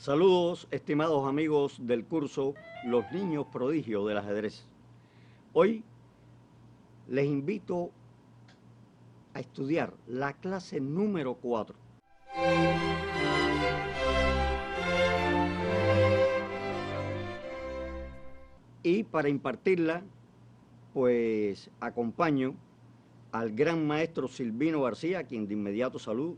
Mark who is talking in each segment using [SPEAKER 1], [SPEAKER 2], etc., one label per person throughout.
[SPEAKER 1] Saludos, estimados amigos del curso Los Niños Prodigios del Ajedrez. Hoy les invito a estudiar la clase número 4. Y para impartirla, pues acompaño al gran maestro Silvino García, a quien de inmediato saludo.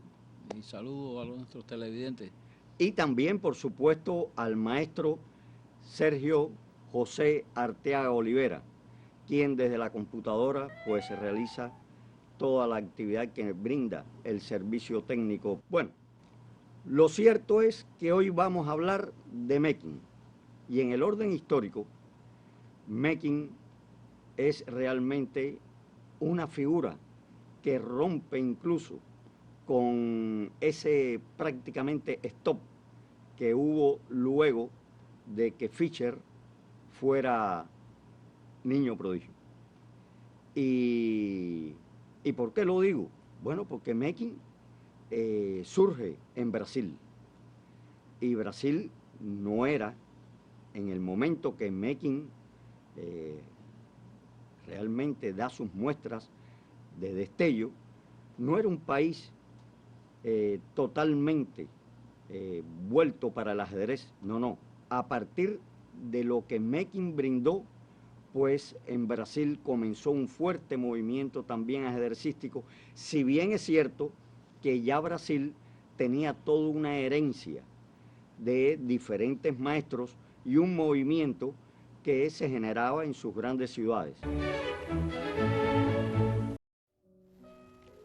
[SPEAKER 2] Y saludo a nuestros televidentes.
[SPEAKER 1] Y también, por supuesto, al maestro Sergio José Arteaga Olivera, quien desde la computadora pues realiza toda la actividad que brinda el servicio técnico. Bueno, lo cierto es que hoy vamos a hablar de Meking, y en el orden histórico, Meking es realmente una figura que rompe incluso con ese prácticamente stop que hubo luego de que Fischer fuera niño prodigio. ¿Y por qué lo digo? Bueno, porque Meking surge en Brasil, y Brasil no era, en el momento que Meking realmente da sus muestras de destello, no era un país totalmente vuelto para el ajedrez, no. A partir de lo que Meking brindó, pues en Brasil comenzó un fuerte movimiento también ajedrecístico, si bien es cierto que ya Brasil tenía toda una herencia de diferentes maestros y un movimiento que se generaba en sus grandes ciudades.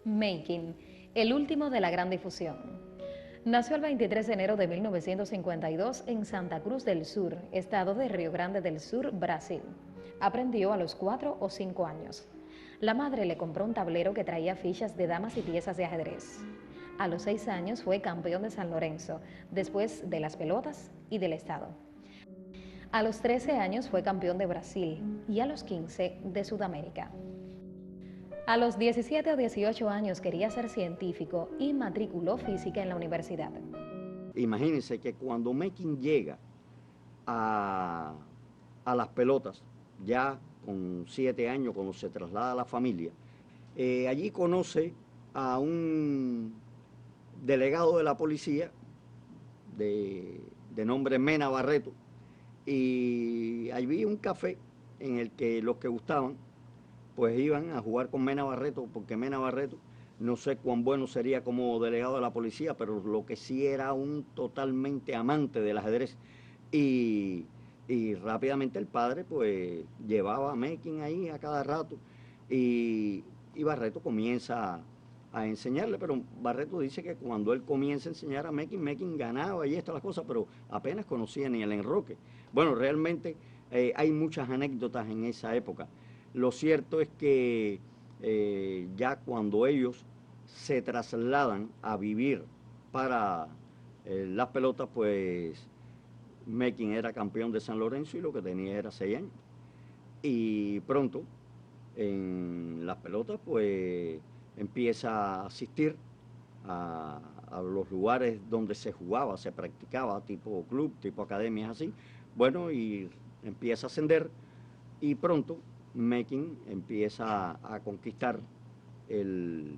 [SPEAKER 3] Meking, el último de la gran difusión. Nació el 23 de enero de 1952 en Santa Cruz del Sur, estado de Río Grande del Sur, Brasil. Aprendió a los 4 o 5 años. La madre le compró un tablero que traía fichas de damas y piezas de ajedrez. A los 6 años fue campeón de San Lorenzo, después de las pelotas y del estado. A los 13 años fue campeón de Brasil y a los 15 de Sudamérica. A los 17 o 18 años quería ser científico y matriculó física en la universidad.
[SPEAKER 1] Imagínense que cuando Meking llega a las pelotas, ya con 7 años, cuando se traslada a la familia, allí conoce a un delegado de la policía de nombre Mena Barreto, y había un café en el que los que gustaban pues iban a jugar con Mena Barreto, porque Mena Barreto, no sé cuán bueno sería como delegado de la policía, pero lo que sí era un totalmente amante del ajedrez. Y rápidamente el padre pues llevaba a Meking ahí a cada rato, y Barreto comienza a enseñarle, pero Barreto dice que cuando él comienza a enseñar a Meking, Meking ganaba y estas las cosas, pero apenas conocía ni el enroque. Bueno, realmente hay muchas anécdotas en esa época. Lo cierto es que ya cuando ellos se trasladan a vivir para las pelotas, pues Meking era campeón de San Lorenzo y lo que tenía era 6 años. Y pronto, en las pelotas, pues empieza a asistir a los lugares donde se jugaba, se practicaba, tipo club, tipo academias así. Bueno, y empieza a ascender, y pronto Meking empieza a conquistar el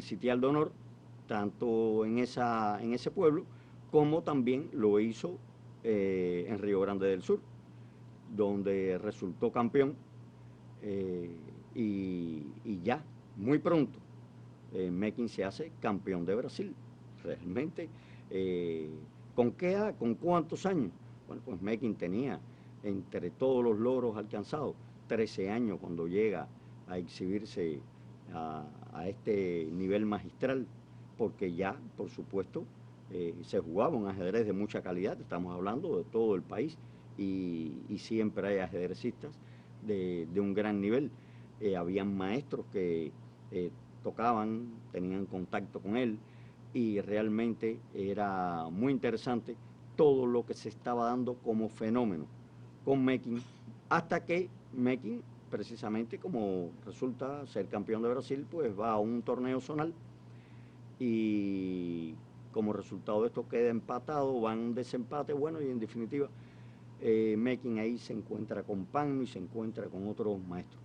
[SPEAKER 1] sitial de honor, tanto en ese pueblo, como también lo hizo en Río Grande del Sur, donde resultó campeón, y ya, muy pronto, Meking se hace campeón de Brasil. Realmente, ¿con qué edad? ¿Con cuántos años? Bueno, pues Meking tenía, entre todos los logros alcanzados, 13 años cuando llega a exhibirse a este nivel magistral, porque ya, por supuesto, se jugaba un ajedrez de mucha calidad, estamos hablando de todo el país, y siempre hay ajedrecistas de un gran nivel. Habían maestros que tocaban, tenían contacto con él, y realmente era muy interesante todo lo que se estaba dando como fenómeno con Meking, hasta que Meking, precisamente como resulta ser campeón de Brasil, pues va a un torneo zonal, y como resultado de esto queda empatado, van un desempate, bueno, y en definitiva Mekin ahí se encuentra con Pagno y se encuentra con otros maestros.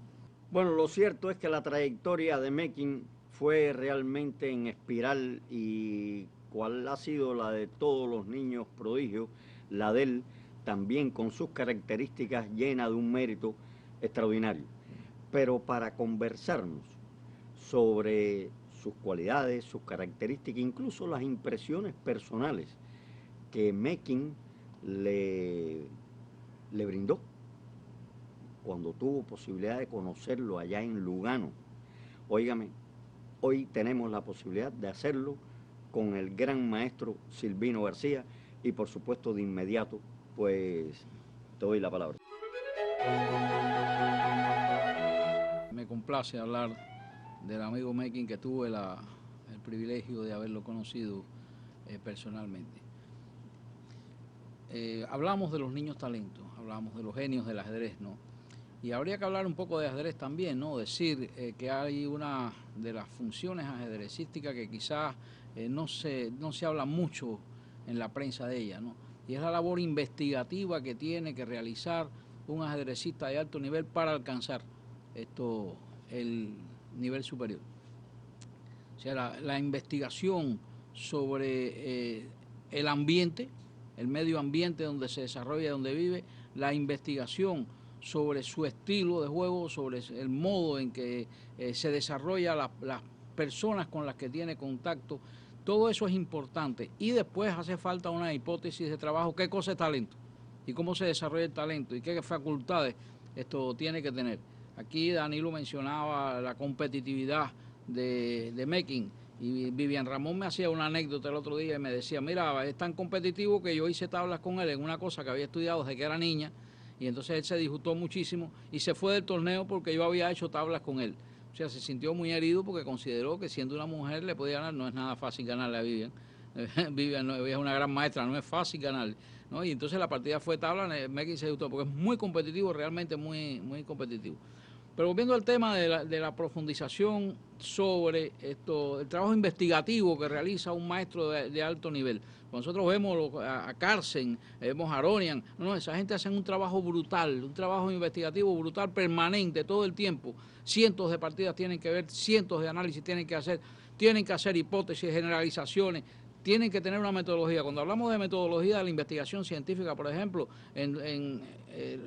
[SPEAKER 1] Bueno, lo cierto es que la trayectoria de Mekin fue realmente en espiral, y cuál ha sido la de todos los niños prodigios, la de él también con sus características llena de un mérito extraordinario. Pero para conversarnos sobre sus cualidades, sus características, incluso las impresiones personales que Mekin le brindó cuando tuvo posibilidad de conocerlo allá en Lugano. Óigame, hoy tenemos la posibilidad de hacerlo con el gran maestro Silvino García, y por supuesto de inmediato pues te doy la palabra.
[SPEAKER 2] Me complace hablar del amigo Mekin, que tuve el privilegio de haberlo conocido personalmente. Hablamos de los niños talentos, hablamos de los genios del ajedrez, ¿no? Y habría que hablar un poco de ajedrez también, ¿no? Decir que hay una de las funciones ajedrecísticas que quizás no se habla mucho en la prensa de ella, ¿no? Y es la labor investigativa que tiene que realizar un ajedrecista de alto nivel para alcanzar el nivel superior. O sea, la investigación sobre el ambiente, el medio ambiente donde se desarrolla, donde vive, la investigación sobre su estilo de juego, sobre el modo en que se desarrolla las personas con las que tiene contacto, todo eso es importante. Y después hace falta una hipótesis de trabajo, qué cosa es talento y cómo se desarrolla el talento y qué facultades esto tiene que tener. Aquí Danilo mencionaba la competitividad de Mekin, y Vivian Ramón me hacía una anécdota el otro día y me decía, mira, es tan competitivo que yo hice tablas con él en una cosa que había estudiado desde que era niña, y entonces él se disgustó muchísimo y se fue del torneo porque yo había hecho tablas con él. O sea, se sintió muy herido porque consideró que siendo una mujer le podía ganar. No es nada fácil ganarle a Vivian. Vivian es una gran maestra, no es fácil ganarle, ¿no? Y entonces la partida fue tabla, Mekin se disgustó porque es muy competitivo, realmente muy, muy competitivo. Pero volviendo al tema de la profundización sobre el trabajo investigativo que realiza un maestro de alto nivel. Cuando nosotros vemos a Carlsen, vemos a Aronian, no, esa gente hace un trabajo brutal, un trabajo investigativo brutal, permanente, todo el tiempo. Cientos de partidas tienen que ver, cientos de análisis tienen que hacer hipótesis, generalizaciones, tienen que tener una metodología. Cuando hablamos de metodología de la investigación científica, por ejemplo,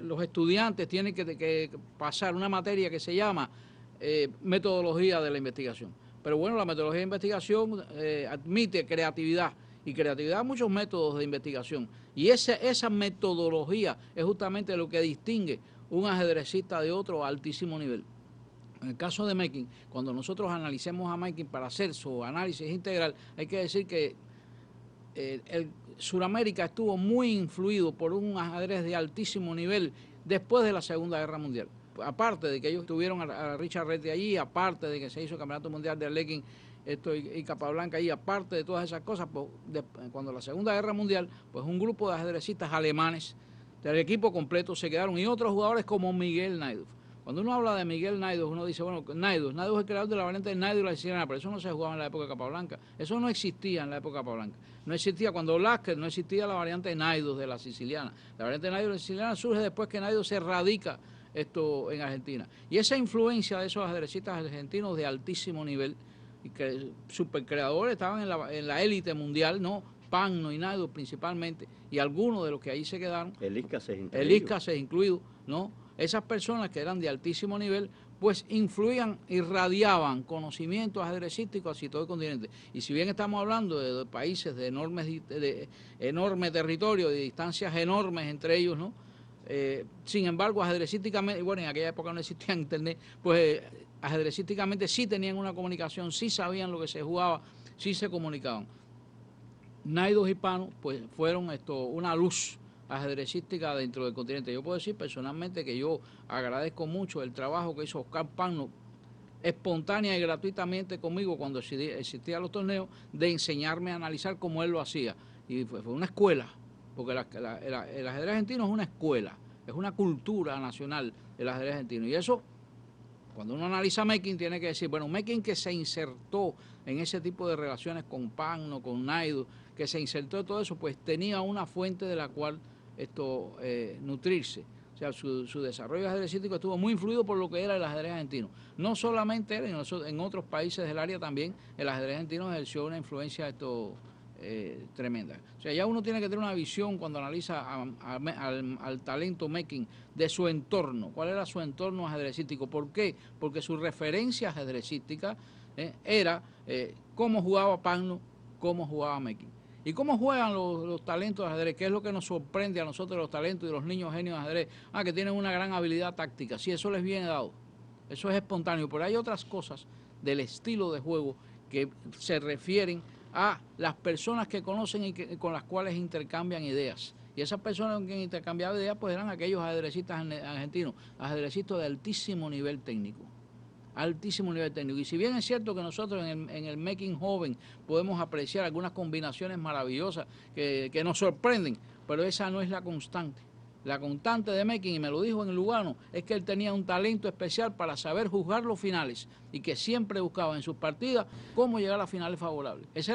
[SPEAKER 2] los estudiantes tienen que pasar una materia que se llama metodología de la investigación. Pero bueno, la metodología de investigación admite creatividad, y creatividad muchos métodos de investigación. Y esa metodología es justamente lo que distingue un ajedrecista de otro a altísimo nivel. En el caso de Mekin, cuando nosotros analicemos a Mekin para hacer su análisis integral, hay que decir que Sudamérica estuvo muy influido por un ajedrez de altísimo nivel después de la Segunda Guerra Mundial. Aparte de que ellos tuvieron a Richard Reti allí, aparte de que se hizo el Campeonato Mundial de Arlequín y Capablanca allí, aparte de todas esas cosas, pues, cuando la Segunda Guerra Mundial, pues un grupo de ajedrecistas alemanes del equipo completo se quedaron, y otros jugadores como Miguel Naidoo. Cuando uno habla de Miguel Naidoo, uno dice, bueno, Naidoo es el creador de la variante de Naidoo y la siciliana, pero eso no se jugaba en la época de Capablanca. Eso no existía en la época de Capablanca. No existía cuando Lasker, no existía la variante de Naidoo de la siciliana. La variante de Naidoo de la siciliana surge después que Naidoo se radica en Argentina. Y esa influencia de esos ajedrecistas argentinos de altísimo nivel, y que supercreadores estaban en la élite mundial, ¿no? Pagno y Naidoo principalmente, y algunos de los que ahí se quedaron, el Íscases incluido, ¿no? Esas personas que eran de altísimo nivel, pues influían, irradiaban conocimientos ajedrecísticos hacia todo el continente. Y si bien estamos hablando de países de enorme territorio, de distancias enormes entre ellos, ¿no? Sin embargo, ajedrecísticamente, bueno, en aquella época no existía internet, pues ajedrecísticamente sí tenían una comunicación, sí sabían lo que se jugaba, sí se comunicaban. Naidoo y Pagno, pues fueron una luz ajedrecística dentro del continente. Yo puedo decir personalmente que yo agradezco mucho el trabajo que hizo Oscar Pagno espontánea y gratuitamente conmigo cuando existían los torneos, de enseñarme a analizar como él lo hacía. Y fue una escuela, porque el ajedrez argentino es una escuela, es una cultura nacional el ajedrez argentino. Y eso Cuando uno analiza a Mekin, tiene que decir, bueno, Mekin que se insertó en ese tipo de relaciones con Pagno, con Naidu, que se insertó en todo eso, pues tenía una fuente de la cual nutrirse. O sea, su desarrollo ajedrecístico estuvo muy influido por lo que era el ajedrez argentino. No solamente él, en otros países del área también el ajedrez argentino ejerció una influencia tremenda. O sea, ya uno tiene que tener una visión cuando analiza al talento Mekin de su entorno. ¿Cuál era su entorno ajedrecístico? ¿Por qué? Porque su referencia ajedrecística era cómo jugaba Pagno, cómo jugaba Mekin. ¿Y cómo juegan los talentos de ajedrez? ¿Qué es lo que nos sorprende a nosotros los talentos y los niños genios de ajedrez? Que tienen una gran habilidad táctica. Sí, eso les viene dado. Eso es espontáneo. Pero hay otras cosas del estilo de juego que se refieren a las personas que conocen y con las cuales intercambian ideas. Y esas personas con quienes intercambiaban ideas pues eran aquellos ajedrecistas argentinos, ajedrecistas de altísimo nivel técnico. Altísimo nivel técnico. Y si bien es cierto que nosotros en el Mekin joven podemos apreciar algunas combinaciones maravillosas que nos sorprenden, pero esa no es la constante. La constante de Mekin, y me lo dijo en el Lugano, es que él tenía un talento especial para saber juzgar los finales y que siempre buscaba en sus partidas cómo llegar a finales favorables. Ese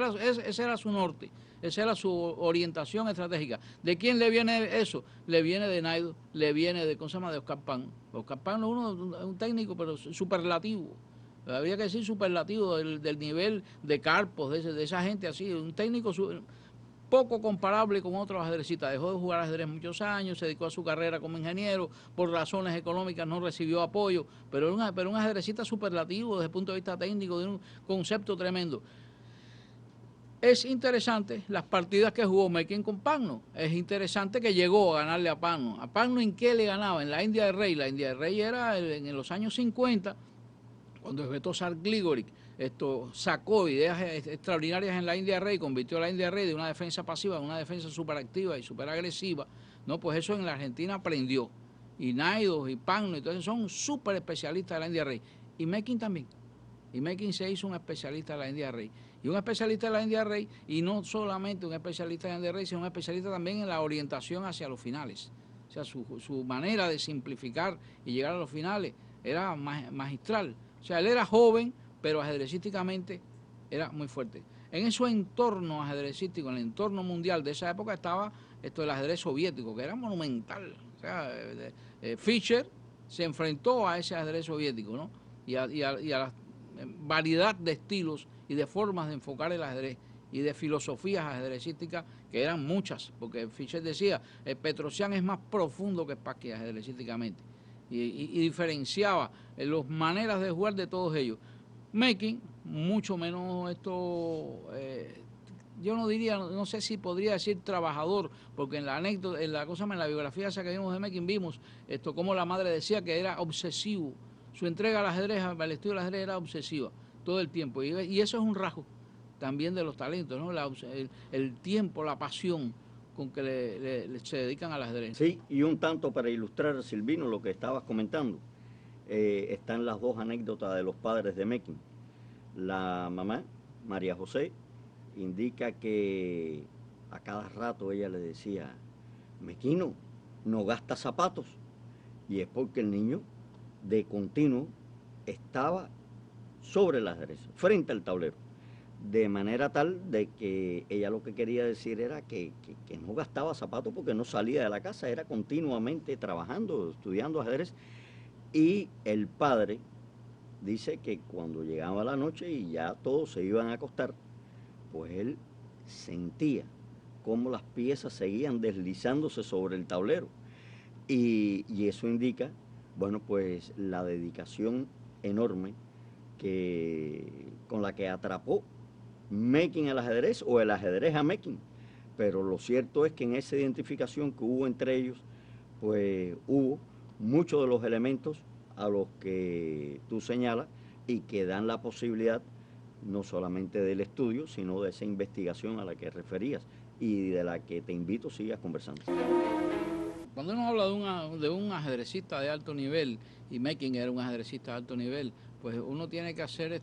[SPEAKER 2] era su norte, esa era su orientación estratégica. ¿De quién le viene eso? Le viene de Naidu, le viene de, ¿cómo se llama?, de Oscar Pagno. Oscar Pagno es un técnico, pero superlativo. Habría que decir superlativo del nivel de Carpos, de esa gente así, un técnico poco comparable con otros ajedrecistas. Dejó de jugar ajedrez muchos años, se dedicó a su carrera como ingeniero, por razones económicas no recibió apoyo, pero un ajedrecista superlativo desde el punto de vista técnico, de un concepto tremendo. Es interesante las partidas que jugó Mekin con Pagno. Es interesante que llegó a ganarle a Pagno. ¿A Pagno en qué le ganaba? En la India del Rey. La India del Rey era en los años 50, cuando Svetozar Grigoric sacó ideas extraordinarias en la India Rey, convirtió a la India Rey de una defensa pasiva a una defensa superactiva y superagresiva, ¿no? Pues eso en la Argentina aprendió. Y Naidu y Pagno, entonces son súper especialistas de la India Rey. Y Mekin también. Y Mekin se hizo un especialista de la India Rey. Y un especialista de la India Rey, y no solamente un especialista de la India Rey, sino un especialista también en la orientación hacia los finales. O sea, su manera de simplificar y llegar a los finales era magistral. O sea, él era joven, pero ajedrecísticamente era muy fuerte. En su entorno ajedrecístico, en el entorno mundial de esa época, estaba el ajedrez soviético, que era monumental. O sea, Fischer se enfrentó a ese ajedrez soviético, ¿no? Y a la variedad de estilos y de formas de enfocar el ajedrez y de filosofías ajedrecísticas, que eran muchas, porque Fischer decía, el Petrosian es más profundo que Spassky ajedrecísticamente. Y diferenciaba las maneras de jugar de todos ellos. Mekin, mucho menos yo no diría, no sé si podría decir trabajador, porque en la anécdota, en la biografía esa que vimos de Mekin, vimos como la madre decía que era obsesivo. Su entrega al ajedrez, al estudio del ajedrez, era obsesiva todo el tiempo. Y eso es un rasgo también de los talentos, ¿no? El tiempo, la pasión con que se dedican al ajedrez.
[SPEAKER 1] Sí, y un tanto para ilustrar, Silvino, lo que estabas comentando. Están las dos anécdotas de los padres de Mekin. La mamá, María José, indica que a cada rato ella le decía, Mequino, no gasta zapatos. Y es porque el niño de continuo estaba sobre el ajedrez, frente al tablero. De manera tal de que ella lo que quería decir era que no gastaba zapatos porque no salía de la casa, era continuamente trabajando, estudiando ajedrez. Y el padre dice que cuando llegaba la noche y ya todos se iban a acostar, pues él sentía cómo las piezas seguían deslizándose sobre el tablero. Y eso indica, bueno, pues la dedicación enorme con la que atrapó Mekin al ajedrez o el ajedrez a Mekin. Pero lo cierto es que en esa identificación que hubo entre ellos, pues hubo muchos de los elementos a los que tú señalas y que dan la posibilidad no solamente del estudio, sino de esa investigación a la que referías y de la que te invito sigas conversando.
[SPEAKER 2] Cuando uno habla de un ajedrecista de alto nivel, y Mekin era un ajedrecista de alto nivel, pues uno tiene que hacer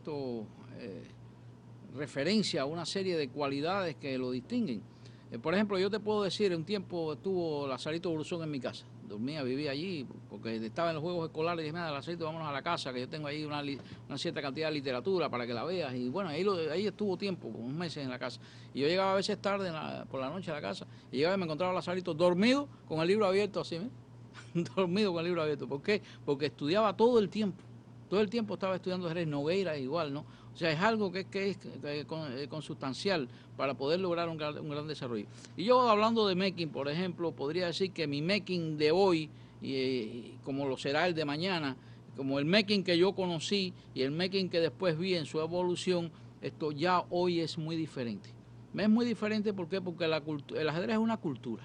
[SPEAKER 2] referencia a una serie de cualidades que lo distinguen. Por ejemplo, yo te puedo decir, un tiempo estuvo Lazarito Brusón en mi casa. Dormía, vivía allí, porque estaba en los juegos escolares y dije, mira, Lazarito, vámonos a la casa, que yo tengo ahí una cierta cantidad de literatura para que la veas. Y bueno, ahí estuvo tiempo, unos meses en la casa. Y yo llegaba a veces tarde por la noche a la casa, y llegaba y me encontraba a Lazarito dormido con el libro abierto así, dormido con el libro abierto. ¿Por qué? Porque estudiaba todo el tiempo. Todo el tiempo estaba estudiando ajedrez. Nogueira igual, ¿no? O sea, es algo que es consustancial para poder lograr un gran desarrollo. Y yo, hablando de making, por ejemplo, podría decir que mi making de hoy, como lo será el de mañana, como el making que yo conocí y el making que después vi en su evolución, esto ya hoy es muy diferente. Es muy diferente, ¿por qué? Porque el ajedrez es una cultura,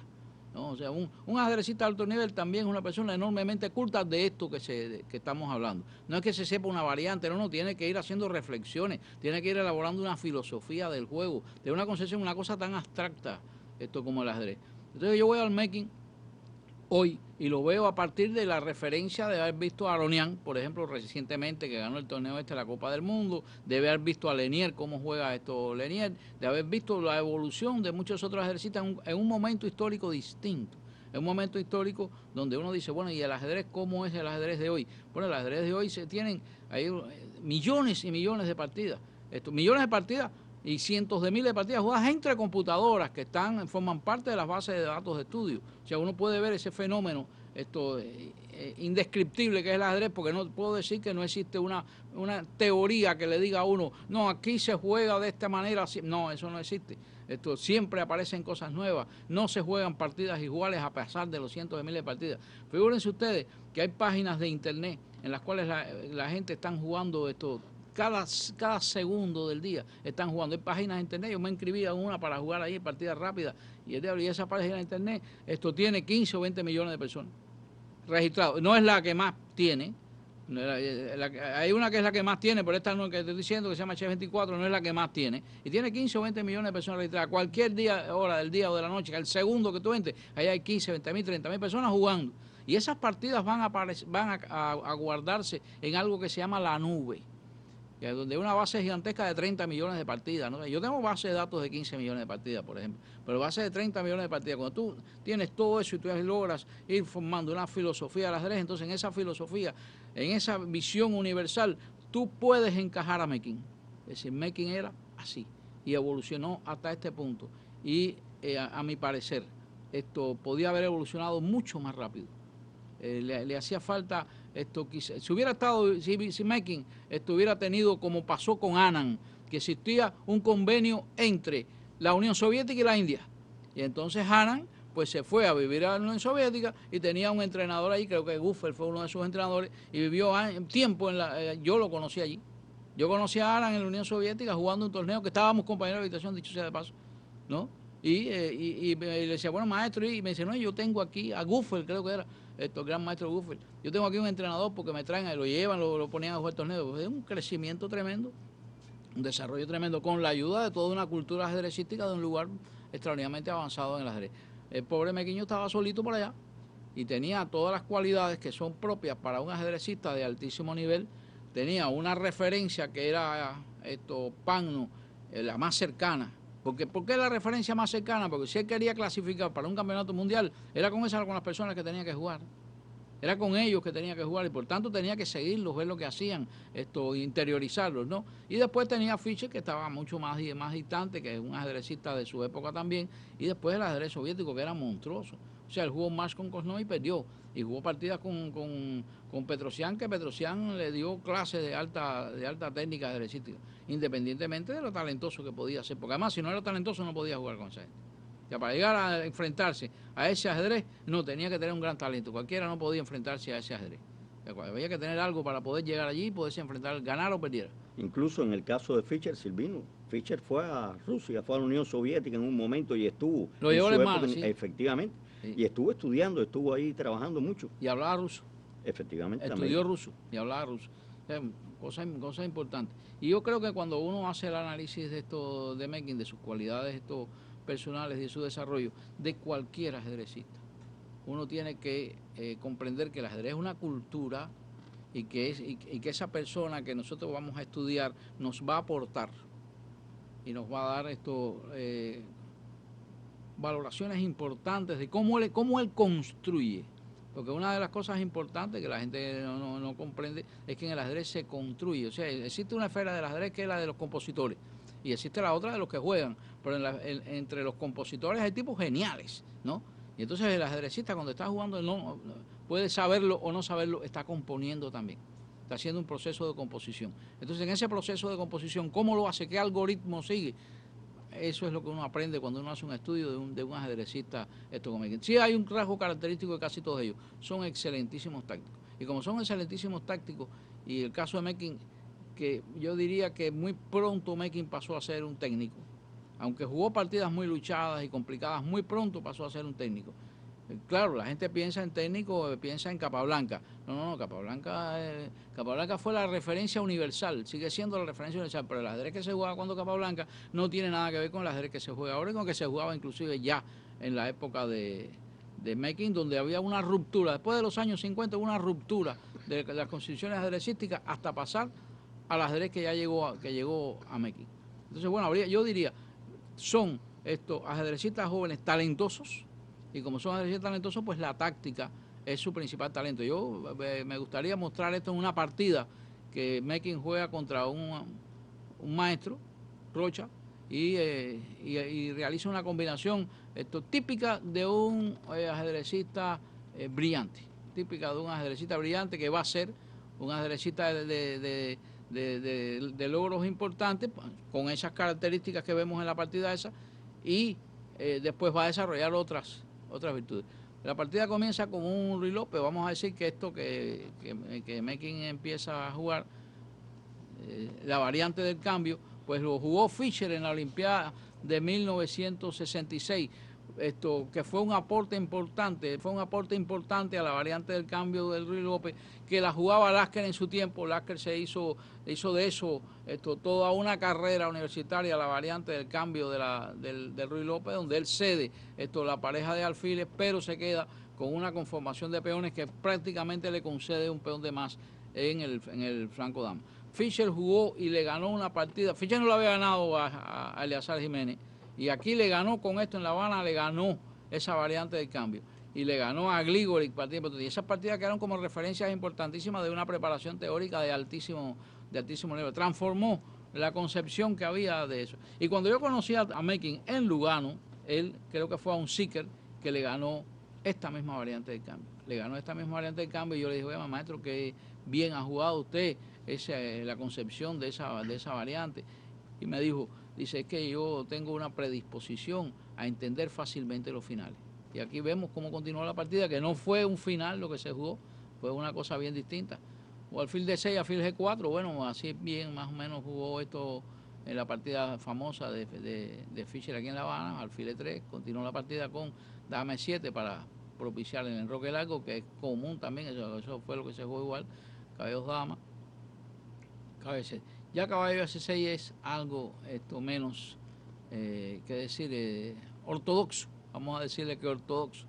[SPEAKER 2] ¿no? O sea, un ajedrecista de alto nivel también es una persona enormemente culta de esto que estamos hablando. No es que se sepa una variante, no, tiene que ir haciendo reflexiones, tiene que ir elaborando una filosofía del juego, de una concepción, una cosa tan abstracta esto como el ajedrez. Entonces yo voy al making hoy y lo veo a partir de la referencia de haber visto a Aronian, por ejemplo, recientemente, que ganó el torneo de la Copa del Mundo, de haber visto a Lenier, cómo juega esto Lenier, de haber visto la evolución de muchos otros ejercicios en un momento histórico distinto. En un momento histórico donde uno dice, bueno, ¿y el ajedrez cómo es el ajedrez de hoy? Bueno, el ajedrez de hoy se tienen ahí millones y millones de partidas. Millones de partidas y cientos de miles de partidas jugadas entre computadoras que forman parte de las bases de datos de estudio. O sea, uno puede ver ese fenómeno indescriptible que es el ajedrez, porque no puedo decir que no existe una teoría que le diga a uno, no, aquí se juega de esta manera. No, eso no existe. Siempre aparecen cosas nuevas, no se juegan partidas iguales a pesar de los cientos de miles de partidas. Figúrense ustedes que hay páginas de internet en las cuales la gente está jugando cada segundo del día están jugando. Hay páginas de internet, yo me inscribí a una para jugar ahí partidas rápidas, y esa página de internet, tiene 15 o 20 millones de personas registrados. No es la que más tiene, hay una que es la que más tiene, pero esta no, que te estoy diciendo, que se llama H24, no es la que más tiene, y tiene 15 o 20 millones de personas registradas. Cualquier hora del día o de la noche, que el segundo que tú entres, ahí hay 15, 20 mil, 30 mil personas jugando. Y esas partidas van a guardarse en algo que se llama la nube, donde una base gigantesca de 30 millones de partidas, ¿no? Yo tengo base de datos de 15 millones de partidas, por ejemplo, pero base de 30 millones de partidas. Cuando tú tienes todo eso y tú logras ir formando una filosofía del ajedrez, entonces en esa filosofía, en esa visión universal, tú puedes encajar a Mekin. Es decir, Mekin era así y evolucionó hasta este punto. Y a mi parecer, esto podía haber evolucionado mucho más rápido. Le hacía falta si hubiera estado, si Mekin hubiera tenido, como pasó con Anand, que existía un convenio entre la Unión Soviética y la India, y entonces Anand pues se fue a vivir a la Unión Soviética y tenía un entrenador ahí, creo que Guffel fue uno de sus entrenadores, y vivió tiempo yo lo conocí allí. Yo conocí a Anand en la Unión Soviética jugando un torneo que estábamos compañeros de habitación, dicho sea de paso, ¿no? Y le decía, bueno, maestro, y me dice, no, yo tengo aquí a Guffel, creo que era, el gran maestro Guffel, yo tengo aquí un entrenador porque me traen, lo llevan, lo ponían a jugar torneos. Es un crecimiento tremendo, un desarrollo tremendo, con la ayuda de toda una cultura ajedrecística de un lugar extraordinariamente avanzado en el ajedrez. El pobre Mequiño estaba solito por allá y tenía todas las cualidades que son propias para un ajedrecista de altísimo nivel. Tenía una referencia que era Pagno, la más cercana. ¿Por qué la referencia más cercana? Porque si él quería clasificar para un campeonato mundial, era con las personas que tenía que jugar. Era con ellos que tenía que jugar y por tanto tenía que seguirlos, ver lo que hacían, interiorizarlos, ¿no? Y después tenía Fischer, que estaba mucho más distante, que es un ajedrecista de su época también, y después el ajedrez soviético, que era monstruoso. O sea, él jugó un match con Kozlov y perdió, y jugó partidas con Petrosian, que Petrosian le dio clases de alta técnica ajedrecística, independientemente de lo talentoso que podía ser, porque además si no era talentoso no podía jugar con esa gente. Ya para llegar a enfrentarse a ese ajedrez, no, tenía que tener un gran talento. Cualquiera no podía enfrentarse a ese ajedrez. Había que tener algo para poder llegar allí y poderse enfrentar, ganar o perdiera.
[SPEAKER 1] Incluso en el caso de Fischer, Silvino, Fischer fue a Rusia, fue a la Unión Soviética en un momento y estuvo...
[SPEAKER 2] Lo llevó el hermano, sí.
[SPEAKER 1] Efectivamente. Sí. Y estuvo estudiando, estuvo ahí trabajando mucho.
[SPEAKER 2] Y hablaba ruso.
[SPEAKER 1] Efectivamente.
[SPEAKER 2] Estudió ruso y hablaba ruso. Cosas importantes. Y yo creo que cuando uno hace el análisis de Mekin, de sus cualidades personales y de su desarrollo, de cualquier ajedrecista, uno tiene que comprender que el ajedrez es una cultura y que esa persona que nosotros vamos a estudiar nos va a aportar y nos va a dar valoraciones importantes de cómo él construye. Porque una de las cosas importantes que la gente no comprende es que en el ajedrez se construye. O sea, existe una esfera del ajedrez que es la de los compositores y existe la otra de los que juegan. Pero entre los compositores hay tipos geniales, ¿no? Y entonces el ajedrecista cuando está jugando no puede saberlo o no saberlo, está componiendo también. Está haciendo un proceso de composición. Entonces en ese proceso de composición, ¿cómo lo hace? ¿Qué algoritmo sigue? Eso es lo que uno aprende cuando uno hace un estudio de un ajedrecista como Mekin. Sí hay un rasgo característico de casi todos ellos, son excelentísimos tácticos. Y como son excelentísimos tácticos, y el caso de Mekin, que yo diría que muy pronto Mekin pasó a ser un técnico, aunque jugó partidas muy luchadas y complicadas, muy pronto pasó a ser un técnico. Claro, la gente piensa en técnico, piensa en Capablanca. No, Capablanca fue la referencia universal, sigue siendo la referencia universal, pero el ajedrez que se jugaba cuando Capablanca no tiene nada que ver con el ajedrez que se juega ahora y con el que se jugaba inclusive ya en la época de Mekin, donde había una ruptura. Después de los años 50 hubo una ruptura de las constituciones ajedrecísticas hasta pasar al ajedrez que ya llegó a Mekin. Entonces, bueno, yo diría, son estos ajedrecistas jóvenes talentosos, y como son ajedrecistas talentosos, pues la táctica es su principal talento. Yo me gustaría mostrar esto en una partida que Mekin juega contra un maestro, Rocha, y realiza una combinación típica de un ajedrecista brillante, típica de un ajedrecista brillante que va a ser un ajedrecista de logros importantes, con esas características que vemos en la partida esa, y después va a desarrollar otras virtudes. La partida comienza con un Ruy López. Vamos a decir que esto que Mekin empieza a jugar, la variante del cambio, pues lo jugó Fischer en la Olimpiada de 1966, que fue un aporte importante a la variante del cambio del Ruy López, que la jugaba Lasker en su tiempo. Lasker se hizo de eso toda una carrera universitaria, la variante del cambio del Ruy López, donde él cede la pareja de alfiles, pero se queda con una conformación de peones que prácticamente le concede un peón de más en el flanco dama. Fischer jugó y le ganó una partida. Fischer no le había ganado a Eleazar Jiménez, y aquí le ganó con esto en La Habana, le ganó esa variante del cambio. Y le ganó a Gligoric, y esas partidas quedaron como referencias importantísimas de una preparación teórica de altísimo nivel. Transformó la concepción que había de eso. Y cuando yo conocí a Mekin en Lugano, él creo que fue a un Seeker que le ganó esta misma variante del cambio. Y yo le dije, oye, maestro, que bien ha jugado usted la concepción de esa variante. Y me dijo, es que yo tengo una predisposición a entender fácilmente los finales. Y aquí vemos cómo continuó la partida, que no fue un final lo que se jugó, fue una cosa bien distinta. O alfil D6, alfil G4, bueno, así bien más o menos jugó esto en la partida famosa de Fischer aquí en La Habana. Alfil E3, continuó la partida con dama E7 para propiciar el enroque largo, que es común también, eso fue lo que se jugó igual, caballo dama, caballo E6. Ya caballo H6 es algo menos, que decir, ortodoxo, vamos a decirle que ortodoxo,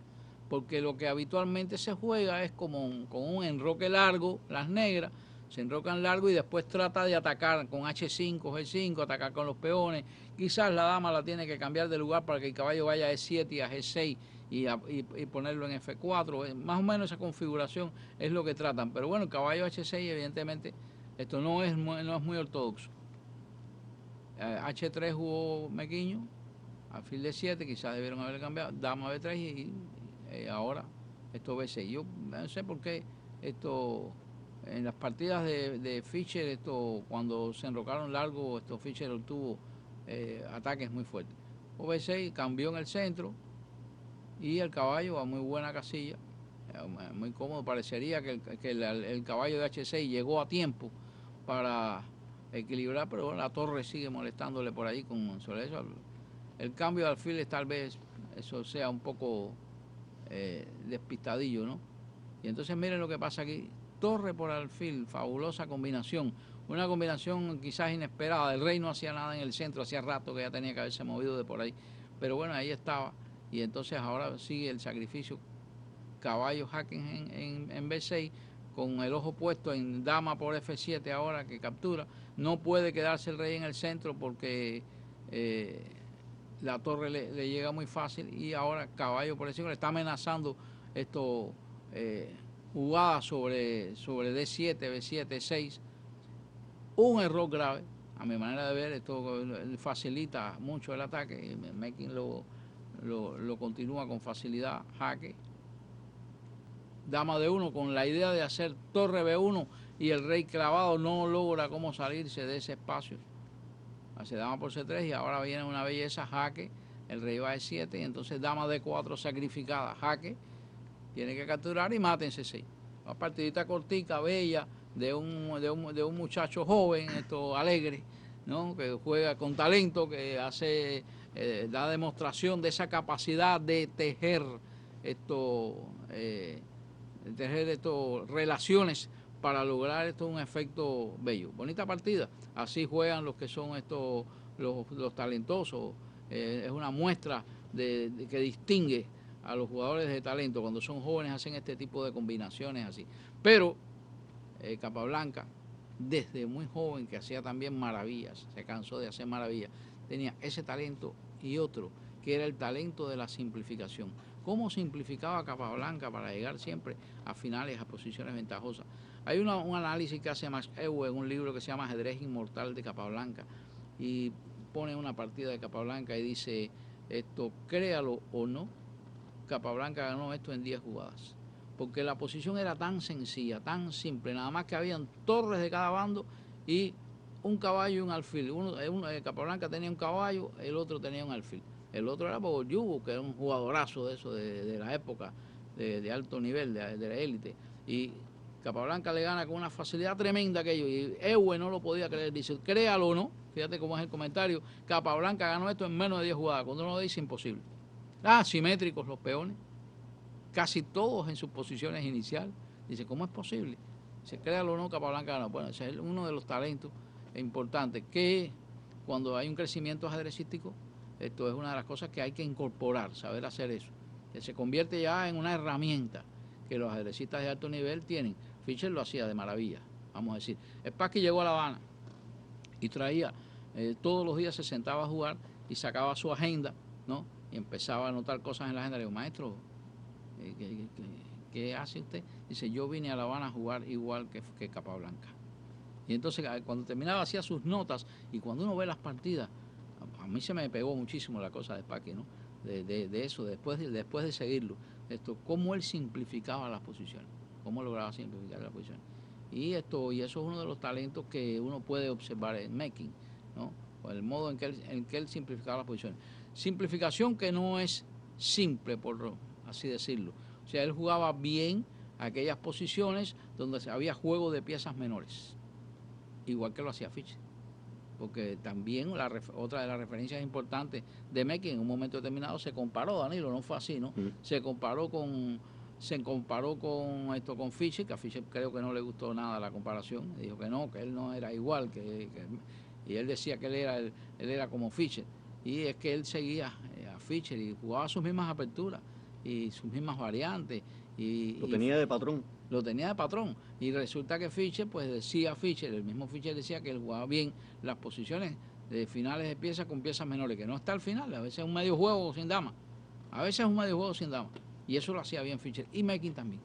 [SPEAKER 2] porque lo que habitualmente se juega es como con un enroque largo, las negras se enrocan largo y después trata de atacar con H5, G5, atacar con los peones. Quizás la dama la tiene que cambiar de lugar para que el caballo vaya a E7 y a G6 y ponerlo en F4. Más o menos esa configuración es lo que tratan. Pero bueno, el caballo H6 evidentemente esto no es muy ortodoxo. H3 jugó Mequiño, alfil D7, quizás debieron haber cambiado, dama B3 y ahora esto B6. Yo no sé por qué en las partidas de Fischer, cuando se enrocaron largo, Fischer obtuvo ataques muy fuertes. O B6 cambió en el centro y el caballo a muy buena casilla, muy cómodo. Parecería que el caballo de H6 llegó a tiempo para equilibrar, pero la torre sigue molestándole por ahí sobre eso. El cambio de alfiles tal vez eso sea un poco despistadillo, ¿no? Y entonces miren lo que pasa aquí, torre por alfil, fabulosa combinación, una combinación quizás inesperada. El rey no hacía nada en el centro, hacía rato que ya tenía que haberse movido de por ahí, pero bueno, ahí estaba. Y entonces ahora sigue el sacrificio, caballo jaque en B6, con el ojo puesto en dama por F7 ahora que captura. No puede quedarse el rey en el centro porque la torre le llega muy fácil y ahora caballo por encima le está amenazando esto, jugadas sobre D7, B7, E6. Un error grave, a mi manera de ver, esto facilita mucho el ataque. Mekin lo continúa con facilidad, jaque. Dama de 1 con la idea de hacer torre B1 y el rey clavado no logra cómo salirse de ese espacio. Hace dama por C3 y ahora viene una belleza, jaque, el rey va a E7 y entonces dama D4 sacrificada, jaque, tiene que capturar y mate en C6. Una partidita cortica, bella, de un muchacho joven, alegre, ¿no? Que juega con talento, que hace, da demostración de esa capacidad de tejer relaciones para lograr un efecto bello. Bonita partida, así juegan los que son los talentosos, es una muestra que distingue a los jugadores de talento. Cuando son jóvenes hacen este tipo de combinaciones así. Pero Capablanca, desde muy joven, que hacía también maravillas, se cansó de hacer maravillas, tenía ese talento y otro, que era el talento de la simplificación. ¿Cómo simplificaba Capablanca para llegar siempre a finales, a posiciones ventajosas? Hay un análisis que hace Max Euwe en un libro que se llama Ajedrez Inmortal de Capablanca y pone una partida de Capablanca y dice, créalo o no, Capablanca ganó esto en 10 jugadas. Porque la posición era tan sencilla, tan simple, nada más que habían torres de cada bando y un caballo y un alfil. Capablanca tenía un caballo, el otro tenía un alfil. El otro era Bogolyubov, que era un jugadorazo de eso, de la época, de alto nivel, de la élite. Y Capablanca le gana con una facilidad tremenda aquello. Y Euwe no lo podía creer. Dice, créalo o no, fíjate cómo es el comentario, Capablanca ganó esto en menos de 10 jugadas. Cuando uno dice imposible. Simétricos los peones, casi todos en sus posiciones iniciales. Dice, ¿cómo es posible? Dice, créalo o no, Capablanca ganó. Bueno, ese es uno de los talentos importantes que cuando hay un crecimiento ajedrecístico, esto es una de las cosas que hay que incorporar, saber hacer eso. Que se convierte ya en una herramienta que los ajedrecistas de alto nivel tienen. Fischer lo hacía de maravilla, vamos a decir. Spassky llegó a La Habana y traía, todos los días se sentaba a jugar y sacaba su agenda, ¿no? Y empezaba a anotar cosas en la agenda. Le digo, maestro, ¿qué hace usted? Dice, yo vine a La Habana a jugar igual que Capablanca. Y entonces cuando terminaba hacía sus notas y cuando uno ve las partidas, a mí se me pegó muchísimo la cosa de Spassky, ¿no? De eso, después de seguirlo, cómo él simplificaba las posiciones, cómo lograba simplificar las posiciones. Y eso es uno de los talentos que uno puede observar en Mekin, ¿no? O el modo en que él simplificaba las posiciones. Simplificación que no es simple, por así decirlo. O sea, él jugaba bien aquellas posiciones donde había juego de piezas menores, igual que lo hacía Fischer. Porque también otra de las referencias importantes de Mekin en un momento determinado se comparó, Danilo, no fue así, ¿no? Se comparó con Fischer, que a Fischer creo que no le gustó nada la comparación, dijo que no, que él no era igual, y él decía que él era como Fischer, y es que él seguía a Fischer y jugaba sus mismas aperturas y sus mismas variantes.
[SPEAKER 1] Lo tenía de patrón.
[SPEAKER 2] Lo tenía de patrón. Y resulta que Fischer, pues decía el mismo Fischer decía que él jugaba bien las posiciones de finales de piezas con piezas menores, que no está al final, a veces es un medio juego sin dama. A veces es un medio juego sin dama. Y eso lo hacía bien Fischer. Y Mekin también.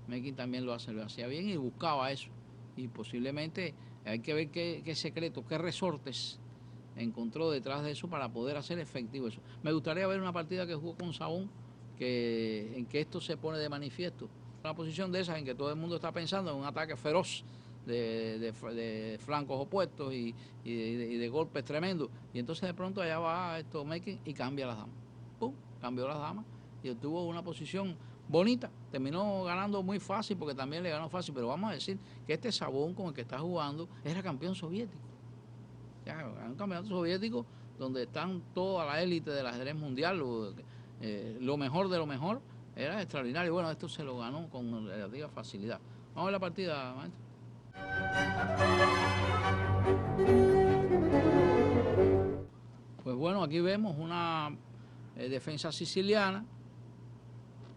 [SPEAKER 2] Mekin también lo hacía bien y buscaba eso. Y posiblemente hay que ver qué secretos, qué resortes encontró detrás de eso para poder hacer efectivo eso. Me gustaría ver una partida que jugó con Sabón, en que esto se pone de manifiesto. Una posición de esas en que todo el mundo está pensando en un ataque feroz de flancos opuestos y de golpes tremendos. Y entonces de pronto allá va Mekin y cambia las damas. ¡Pum! Cambió las damas y obtuvo una posición bonita. Terminó ganando muy fácil porque también le ganó fácil. Pero vamos a decir que este Sabón con el que está jugando era campeón soviético. Ya, un campeonato soviético donde están toda la élite del ajedrez mundial, lo mejor de lo mejor, era extraordinario. Bueno, esto se lo ganó con relativa facilidad. Vamos a ver la partida, maestro. Pues bueno, aquí vemos una defensa siciliana,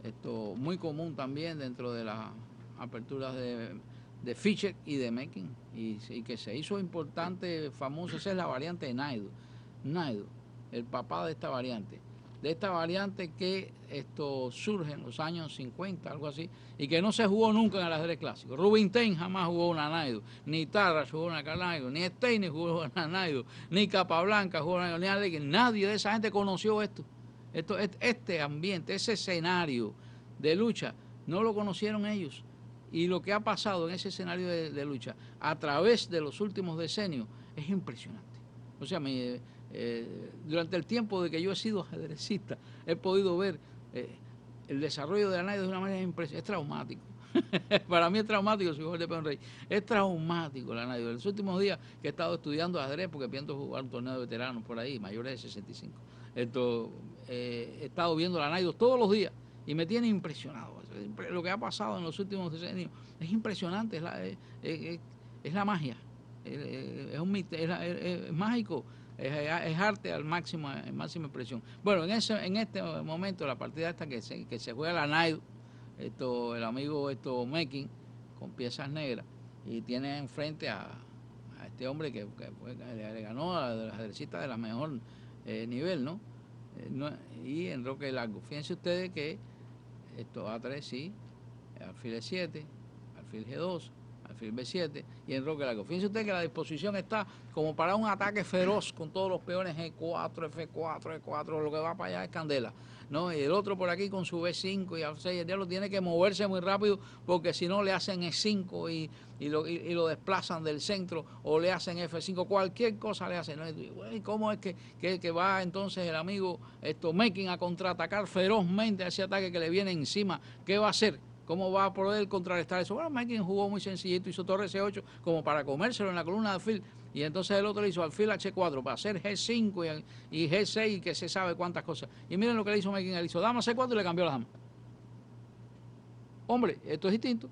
[SPEAKER 2] esto muy común también dentro de las aperturas de Fischer y de Mekin, y que se hizo importante, famosa, esa es la variante de Naidu. el papá de esta variante. De esta variante que surge en los años 50, algo así, y que no se jugó nunca en el ajedrez clásico. Rubinstein jamás jugó una Naido, ni Tarras jugó una Naido, ni Steiner jugó una Naido, ni Capablanca jugó una Naido, nadie de esa gente conoció esto. Este ambiente, ese escenario de lucha, no lo conocieron ellos. Y lo que ha pasado en ese escenario de lucha a través de los últimos decenios es impresionante. O sea, durante el tiempo de que yo he sido ajedrecista, he podido ver el desarrollo de la Naido de una manera impresionante. Es traumático. Para mí es traumático, soy Jorge de Peón Rey. Es traumático la Naido. En los últimos días que he estado estudiando ajedrez, porque pienso jugar un torneo de veteranos por ahí, mayores de 65. He estado viendo la Naido todos los días y me tiene impresionado. Lo que ha pasado en los últimos decenios es impresionante, es la magia, es mágico. Es arte al máximo, en máxima expresión. Bueno, en este momento, la partida esta que se juega la Naido, el amigo Mekin, con piezas negras, y tiene enfrente a este hombre que le ganó a los ajedrecistas de la mejor nivel, ¿no? Y enroque largo. Fíjense ustedes que A3 sí, alfil E7, alfil G2, alfil B7 y enroque largo. Fíjense ustedes que la disposición está como para un ataque feroz con todos los peones G4, F4, E4, lo que va para allá es candela, ¿no? Y el otro por aquí con su B5 y A6, el diablo tiene que moverse muy rápido porque si no le hacen E5 y lo desplazan del centro o le hacen F5, cualquier cosa le hacen, ¿no? ¿Y cómo es que va entonces el amigo Mekin a contraatacar ferozmente a ese ataque que le viene encima? ¿Qué va a hacer? ¿Cómo va a poder contrarrestar eso? Bueno, Mekin jugó muy sencillito, hizo torre C8 como para comérselo en la columna de alfil, y entonces el otro le hizo alfil H4 para hacer G5 y G6, que se sabe cuántas cosas. Y miren lo que le hizo Mekin, él hizo dama C4 y le cambió la dama. Hombre, esto es distinto.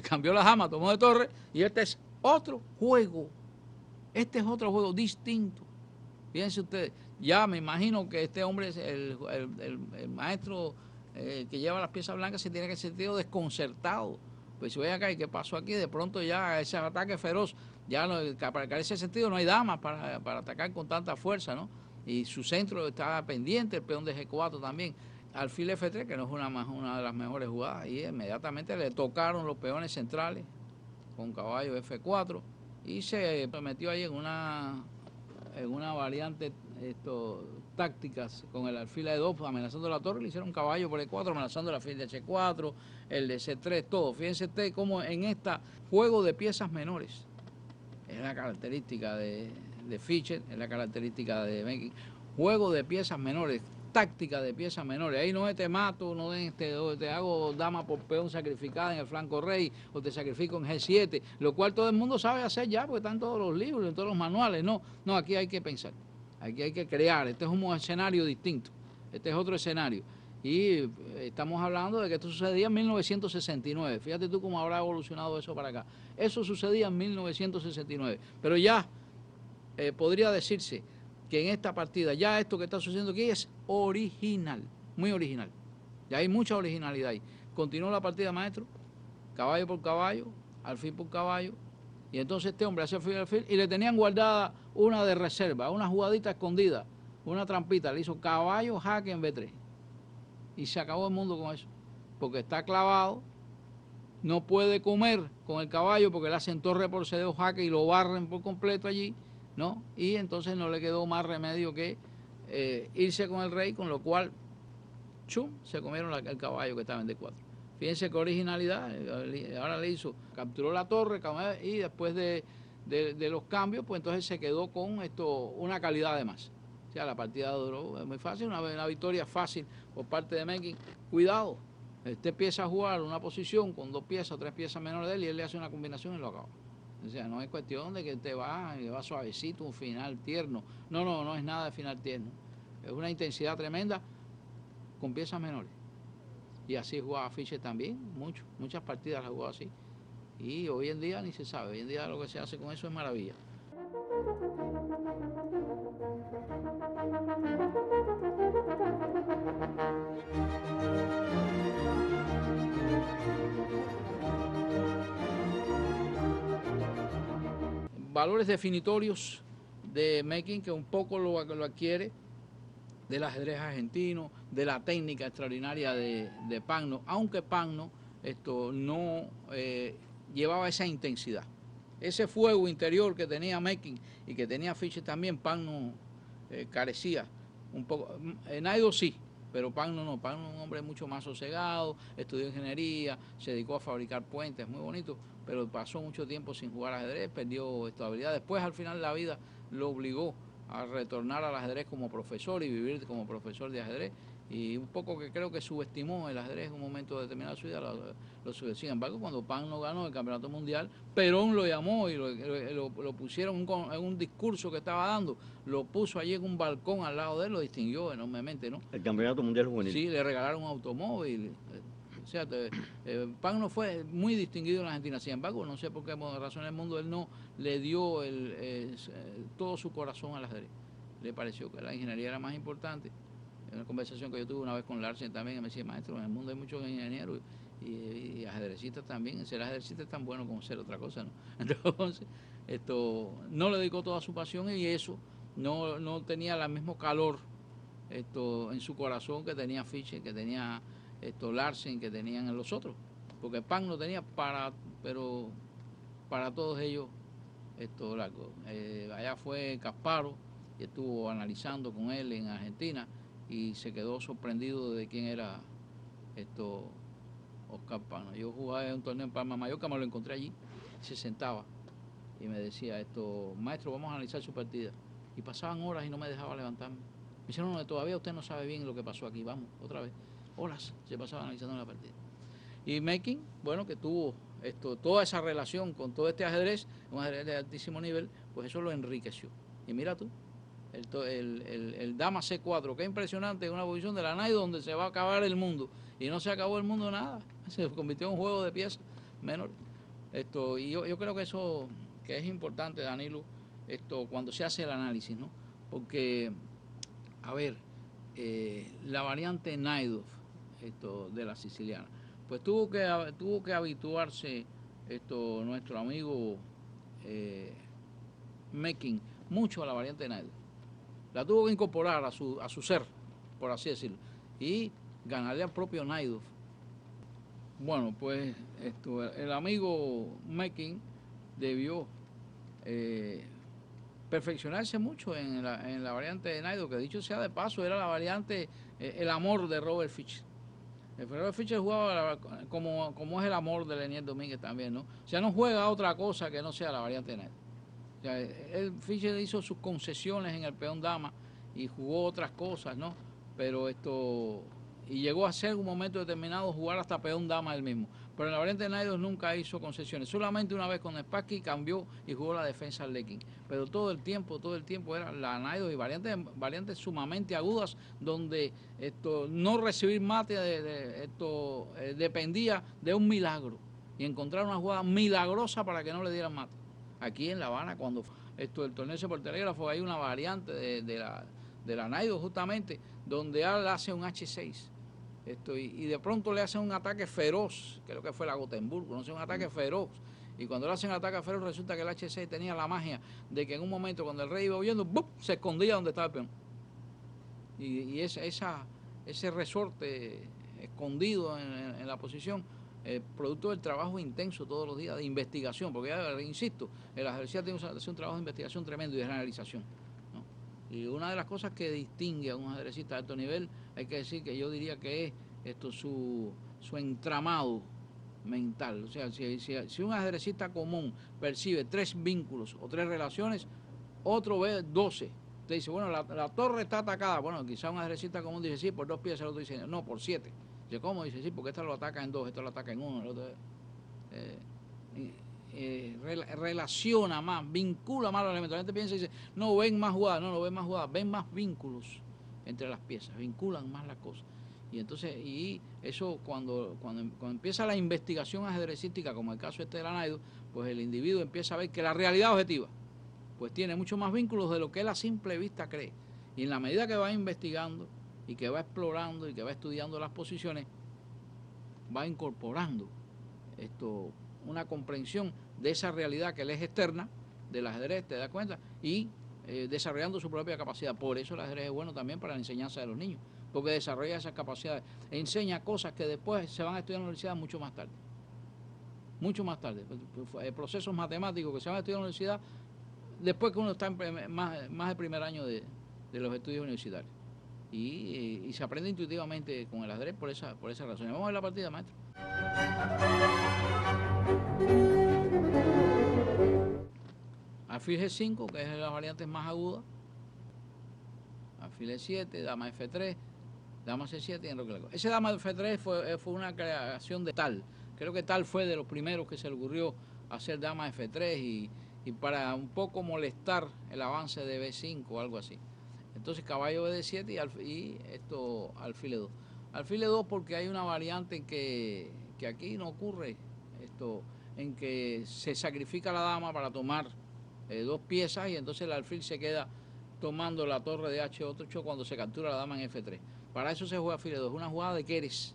[SPEAKER 2] Cambió la dama, tomó de torre, y este es otro juego. Este es otro juego distinto. Fíjense ustedes, ya me imagino que este hombre es el maestro que lleva las piezas blancas, se tiene que sentir desconcertado. Pues si voy acá y qué pasó aquí, de pronto ya ese ataque feroz, ya no, para ese sentido no hay damas para atacar con tanta fuerza, ¿no? Y su centro está pendiente, el peón de G4 también. Alfil F3, que no es una de las mejores jugadas, y inmediatamente le tocaron los peones centrales con caballo F4 y se metió ahí en una variante tácticas con el alfil E2 amenazando la torre, le hicieron caballo por E4 amenazando el alfil de H4, el de C3, todo. Fíjense ustedes cómo en este juego de piezas menores, es la característica de Fischer, es la característica de Mekin, juego de piezas menores, táctica de piezas menores. Ahí no te mato, no te hago dama por peón sacrificada en el flanco rey, o te sacrifico en G7, lo cual todo el mundo sabe hacer ya, porque están todos los libros, en todos los manuales. No, aquí hay que pensar, aquí hay que crear. Este es un escenario distinto, este es otro escenario. Y estamos hablando de que esto sucedía en 1969. Fíjate tú cómo habrá evolucionado eso para acá. Eso sucedía en 1969. Pero ya podría decirse que en esta partida, ya esto que está sucediendo aquí es original, muy original. Ya hay mucha originalidad ahí. Continuó la partida, maestro, caballo por caballo, alfil por caballo, y entonces este hombre hace alfil y le tenían guardada una de reserva, una jugadita escondida, una trampita, le hizo caballo, jaque en B3. Y se acabó el mundo con eso, porque está clavado, no puede comer con el caballo porque le hacen torre por C2 jaque y lo barren por completo allí, ¿no? Y entonces no le quedó más remedio que irse con el rey, con lo cual, chum, se comieron el caballo que estaba en D4. Fíjense qué originalidad, ahora le hizo, capturó la torre y después de los cambios, pues entonces se quedó con una calidad de más. O sea, la partida duró muy fácil, una victoria fácil por parte de Mekin. Cuidado, este empieza a jugar una posición con 2 piezas o 3 piezas menores de él y él le hace una combinación y lo acaba. O sea, no es cuestión de que te va suavecito, un final tierno. No es nada de final tierno. Es una intensidad tremenda con piezas menores. Y así jugaba Fischer también, muchas partidas las jugó así. Y hoy en día ni se sabe, hoy en día lo que se hace con eso es maravilla. Valores definitorios de Mekin, que un poco lo adquiere del ajedrez argentino, de la técnica extraordinaria de Pagno, aunque Pagno no llevaba esa intensidad. Ese fuego interior que tenía Mekin y que tenía Fischer también, Pagno carecía un poco. Naidoo sí, pero Pagno no. Pagno es un hombre mucho más sosegado, estudió ingeniería, se dedicó a fabricar puentes, muy bonito, pero pasó mucho tiempo sin jugar ajedrez, perdió estabilidad. Después, al final de la vida, lo obligó a retornar al ajedrez como profesor y vivir como profesor de ajedrez, y un poco que creo que subestimó el ajedrez en un momento determinado de su vida, lo subestimó. Sin embargo, cuando Pagno ganó el campeonato mundial, Perón lo llamó y lo pusieron en un discurso que estaba dando, lo puso allí en un balcón al lado de él, lo distinguió enormemente, ¿no?
[SPEAKER 1] El campeonato mundial juvenil.
[SPEAKER 2] Sí, le regalaron un automóvil. O sea, Pagno fue muy distinguido en la Argentina. Sin embargo, no sé por qué razón del mundo él no le dio todo su corazón al ajedrez. Le pareció que la ingeniería era más importante. En una conversación que yo tuve una vez con Larsen también, me decía, maestro, en el mundo hay muchos ingenieros y ajedrecistas también. Ser ajedrecista es tan bueno como ser otra cosa, ¿no? Entonces, no le dedicó toda su pasión y eso no tenía el mismo calor en su corazón que tenía Fischer, que tenía Larsen, que tenían los otros, porque Pagno tenía pero para todos ellos largo. Allá fue Kasparov y estuvo analizando con él en Argentina y se quedó sorprendido de quién era Oscar Pagno. Yo jugaba en un torneo en Palma de Mallorca, me lo encontré allí, se sentaba y me decía, maestro, vamos a analizar su partida. Y pasaban horas y no me dejaba levantarme. Me dijeron, no, todavía usted no sabe bien lo que pasó aquí, vamos, otra vez. Horas se pasaba analizando la partida. Y Mekin, bueno, que tuvo toda esa relación con todo este ajedrez, un ajedrez de altísimo nivel, pues eso lo enriqueció. Y mira tú, el Dama C4, que es impresionante, es una posición de la Naidoo donde se va a acabar el mundo. Y no se acabó el mundo nada, se convirtió en un juego de piezas menor. Y yo creo que eso que es importante, Danilo, cuando se hace el análisis, ¿no? Porque, a ver, la variante Naidoo de la siciliana, pues tuvo que habituarse nuestro amigo Mekin mucho a la variante Naidoo. La tuvo que incorporar a su ser, por así decirlo, y ganarle al propio Naidoo. Bueno, pues el amigo Mekin debió perfeccionarse mucho en la variante de Naidoo, que dicho sea de paso, era la variante, el amor de Robert Fischer. Robert Fischer jugaba como es el amor de Lenier Domínguez también, ¿no? O sea, no juega otra cosa que no sea la variante de Naidoo. O sea, Fischer hizo sus concesiones en el peón dama y jugó otras cosas, ¿no? Pero y llegó a ser en un momento determinado jugar hasta peón dama él mismo. Pero en la variante de Naidoo nunca hizo concesiones. Solamente una vez con Spassky cambió y jugó la defensa al Lekin. Pero todo el tiempo era la Naidoo y variantes sumamente agudas donde no recibir mate dependía de un milagro y encontrar una jugada milagrosa para que no le dieran mate. Aquí en La Habana, cuando el torneo por telégrafo, hay una variante de la Naidoo justamente donde él hace un H6. Y de pronto le hacen un ataque feroz, creo que fue la Gotemburgo, no sé, un ataque feroz. Y cuando le hacen ataque feroz resulta que el H6 tenía la magia de que en un momento cuando el rey iba huyendo, ¡bum!, se escondía donde estaba el peón. Y ese resorte escondido en la posición, producto del trabajo intenso todos los días de investigación, porque ya, insisto, el ajedrecista tiene que hacer un trabajo de investigación tremendo y de analización, ¿no? Y una de las cosas que distingue a un ajedrecista de alto nivel, hay que decir que yo diría que es su entramado mental. O sea, si un ajedrecista común percibe 3 vínculos o 3 relaciones, otro ve 12. Te dice, bueno, la torre está atacada. Bueno, quizá un ajedrecista común dice, sí, por 2 piezas, el otro dice, no, por 7. Dice, ¿cómo? Dice, sí, porque esta lo ataca en 2, esta lo ataca en 1, el otro... relaciona más, vincula más los elementos. La gente piensa y dice, no ven más jugadas, no ven más jugadas, ven más vínculos entre las piezas, vinculan más las cosas. Y entonces, y eso cuando empieza la investigación ajedrecística, como el caso de la Naidoo, pues el individuo empieza a ver que la realidad objetiva pues tiene mucho más vínculos de lo que él a simple vista cree. Y en la medida que va investigando y que va explorando y que va estudiando las posiciones, va incorporando una comprensión de esa realidad que le es externa del ajedrez, te das cuenta, y desarrollando su propia capacidad. Por eso el ajedrez es bueno también para la enseñanza de los niños, porque desarrolla esas capacidades, enseña cosas que después se van a estudiar en la universidad mucho más tarde. Mucho más tarde. Procesos matemáticos que se van a estudiar en la universidad después que uno está en más del primer año de los estudios universitarios. Y se aprende intuitivamente con el ajedrez por esa razón. Vamos a ver la partida, maestro. Alfil G5, que es de las variantes más agudas. Alfil E7, dama F3, dama C7 y enroque. Ese dama F3 fue una creación de Tal. Creo que Tal fue de los primeros que se le ocurrió hacer dama F3 y para un poco molestar el avance de B5 o algo así. Entonces caballo BD7 y esto alfil E2. Alfil E2 porque hay una variante que aquí no ocurre, en que se sacrifica la dama para tomar dos piezas y entonces el alfil se queda tomando la torre de H8 cuando se captura la dama en F3. Para eso se juega alfil E2, es una jugada de Keres,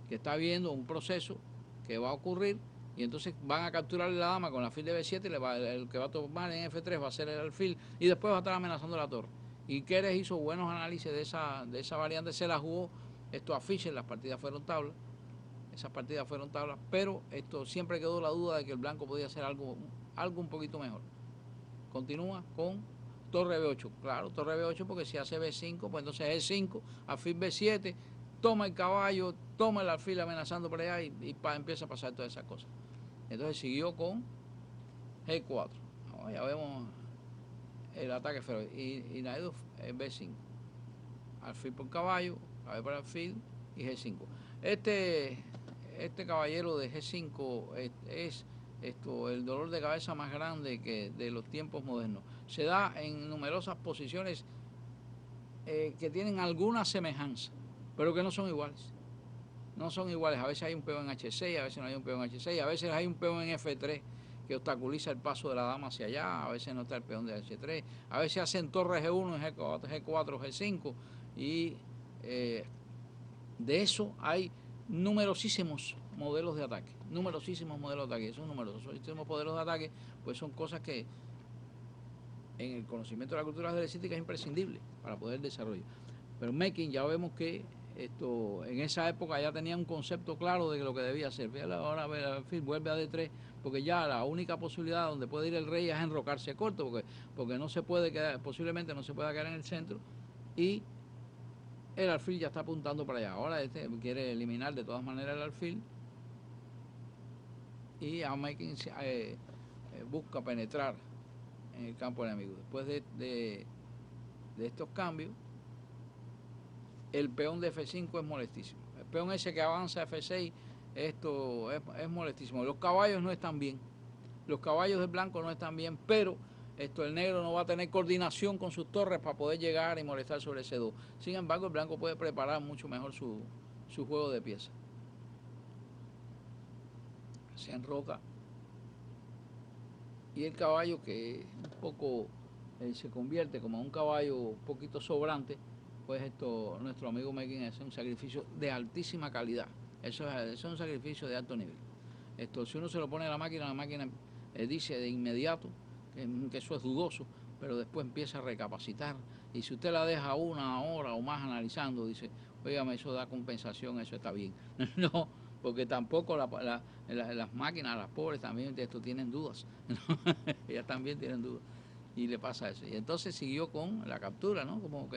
[SPEAKER 2] que está viendo un proceso que va a ocurrir y entonces van a capturarle la dama con el alfil de B7 y el que va a tomar en F3 va a ser el alfil y después va a estar amenazando la torre. Y Keres hizo buenos análisis de esa variante, se la jugó a Fischer, las partidas fueron tablas, pero siempre quedó la duda de que el blanco podía hacer algo un poquito mejor. Continúa con torre B8, claro, torre B8 porque si hace B5, pues entonces E5, alfil B7, toma el caballo, toma el alfil amenazando por allá y empieza a pasar todas esas cosas. Entonces siguió con G4, ya vemos el ataque feroz, y Naidoo B5, alfil por caballo, caballo por alfil y G5. Este caballero de G5 es el dolor de cabeza más grande que de los tiempos modernos. Se da en numerosas posiciones que tienen alguna semejanza, pero que no son iguales. No son iguales. A veces hay un peón en H6, a veces no hay un peón en H6, a veces hay un peón en F3 que obstaculiza el paso de la dama hacia allá, a veces no está el peón de H3, a veces hacen torre G1, G4, G5 y de eso hay numerosísimos modelos de ataque, Esos numerosísimos modelos de ataque pues son cosas que en el conocimiento de la cultura ajedrecística es imprescindible para poder desarrollar. Pero Meking ya vemos que en esa época ya tenía un concepto claro de lo que debía hacer. Ahora vuelve a D3 porque ya la única posibilidad donde puede ir el rey es enrocarse corto porque no se puede quedar, posiblemente no se pueda quedar en el centro y el alfil ya está apuntando para allá. Ahora quiere eliminar de todas maneras el alfil y a Meking busca penetrar en el campo enemigo. Después de estos cambios, el peón de F5 es molestísimo. El peón ese que avanza a F6, es molestísimo. Los caballos no están bien. Los caballos del blanco no están bien, pero el negro no va a tener coordinación con sus torres para poder llegar y molestar sobre ese 2. Sin embargo, el blanco puede preparar mucho mejor su juego de piezas. Se enroca. Y el caballo que un poco se convierte como un caballo un poquito sobrante, pues nuestro amigo Meking hace un sacrificio de altísima calidad. Eso es un sacrificio de alto nivel. Si uno se lo pone a la máquina dice de inmediato que eso es dudoso, pero después empieza a recapacitar. Y si usted la deja una hora o más analizando, dice, óigame, eso da compensación, eso está bien. No, porque tampoco las máquinas, las pobres también tienen dudas. Ellas también tienen dudas. Y le pasa eso. Y entonces siguió con la captura, ¿no? ¿Cómo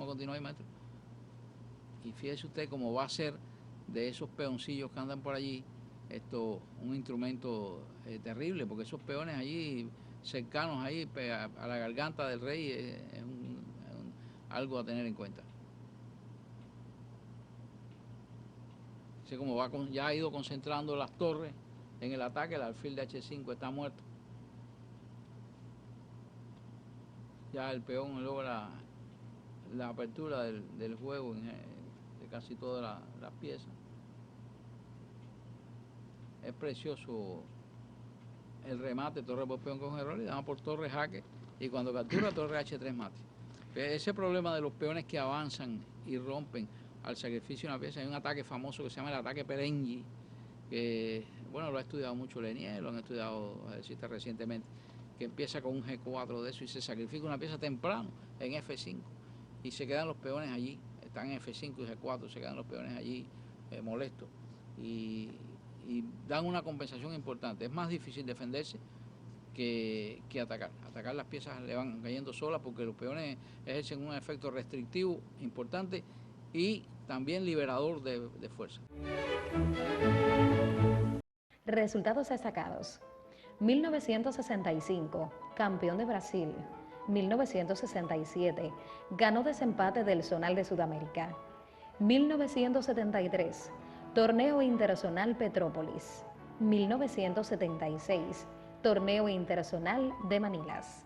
[SPEAKER 2] continúa ahí, maestro? Y fíjese usted cómo va a ser de esos peoncillos que andan por allí, un instrumento terrible, porque esos peones allí, cercanos ahí a la garganta del rey, es algo a tener en cuenta. Así como ya ha ido concentrando las torres en el ataque, el alfil de H5 está muerto. Ya el peón logra la apertura del juego de casi todas las piezas. Es precioso el remate, torre por peón con error, y dama por torre jaque, y cuando captura torre H3 mate. Ese problema de los peones que avanzan y rompen al sacrificio de una pieza, hay un ataque famoso que se llama el ataque Perengi, que bueno, lo ha estudiado mucho Lenier, lo han estudiado recientemente, que empieza con un G4 de eso y se sacrifica una pieza temprano en F5 y se quedan los peones allí, están en F5 y G4, se quedan los peones allí molestos y dan una compensación importante. Es más difícil defenderse que atacar. Atacar las piezas le van cayendo solas porque los peones ejercen un efecto restrictivo importante y también liberador de fuerza.
[SPEAKER 3] Resultados destacados. 1965, campeón de Brasil. 1967, ganó desempate del Zonal de Sudamérica. 1973, Torneo Interzonal Petrópolis. 1976, Torneo Interzonal de Manilas.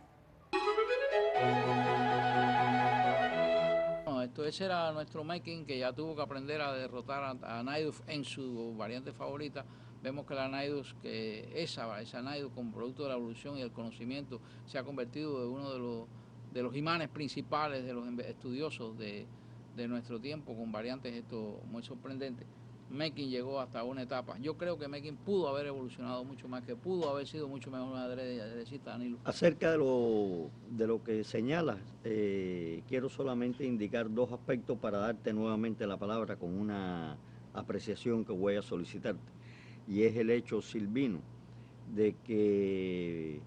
[SPEAKER 2] Ese era nuestro Mekin, que ya tuvo que aprender a derrotar a Naidoo en su variante favorita. Vemos que la Naidoo, esa Naidoo, como producto de la evolución y el conocimiento, se ha convertido en uno de los imanes principales de los estudiosos de nuestro tiempo, con variantes muy sorprendentes. Mekin llegó hasta una etapa. Yo creo que Mekin pudo haber evolucionado mucho más, que pudo haber sido mucho mejor un ajedrecista, Danilo.
[SPEAKER 1] Acerca de lo que señalas, quiero solamente indicar dos aspectos para darte nuevamente la palabra con una apreciación que voy a solicitarte. Y es el hecho, Silvino, de que,